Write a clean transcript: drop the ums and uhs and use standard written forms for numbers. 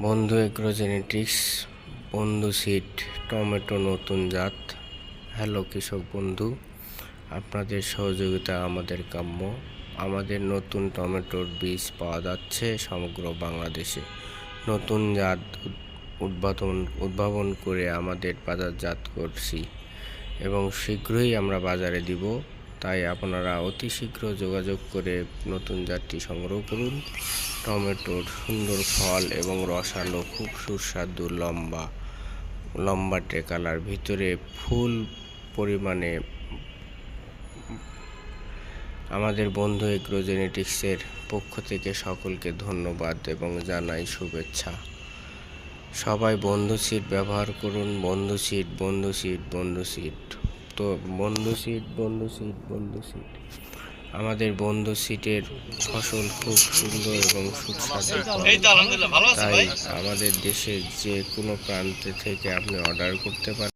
বন্ধু agro genetics, বন্ধু seed tomato নতুন জাত। হ্যালো কৃষক বন্ধু, আপনাদের সহযোগিতা আমাদের কাম্য। আমাদের নতুন টমেটোর বীজ পাওয়া যাচ্ছে সমগ্র বাংলাদেশে। নতুন জাত উদ্ভাবন করে আমাদের বাজারজাত করছি এবং শীঘ্রই আমরা বাজারে দিব। তাই আপনারা অতি শীঘ্র যোগাযোগ করে নতুন জাতটি সংগ্রহ করুন। টমেটোর সুন্দর ফল এবং রসালো, খুব সুস্বাদু, লম্বাটে কালার, ভিতরে ফুল পরিমাণে। আমাদের বন্ধু এগ্রো জেনেটিক্সের পক্ষ থেকে সকলকে ধন্যবাদ এবং জানাই শুভেচ্ছা। সবাই বন্ধু সিড ব্যবহার করুন। বন্ধু সিড, বন্ধু সিড, বন্ধু সিড। তো বন্ধু সিড, বন্ধু সিড, বন্ধু সিড। আমাদের বন্ধু সিডের ফসল খুব সুন্দর এবং সুস্বাদু। তাই আমাদের দেশের যে কোনো প্রান্ত থেকে আপনি অর্ডার করতে পারেন।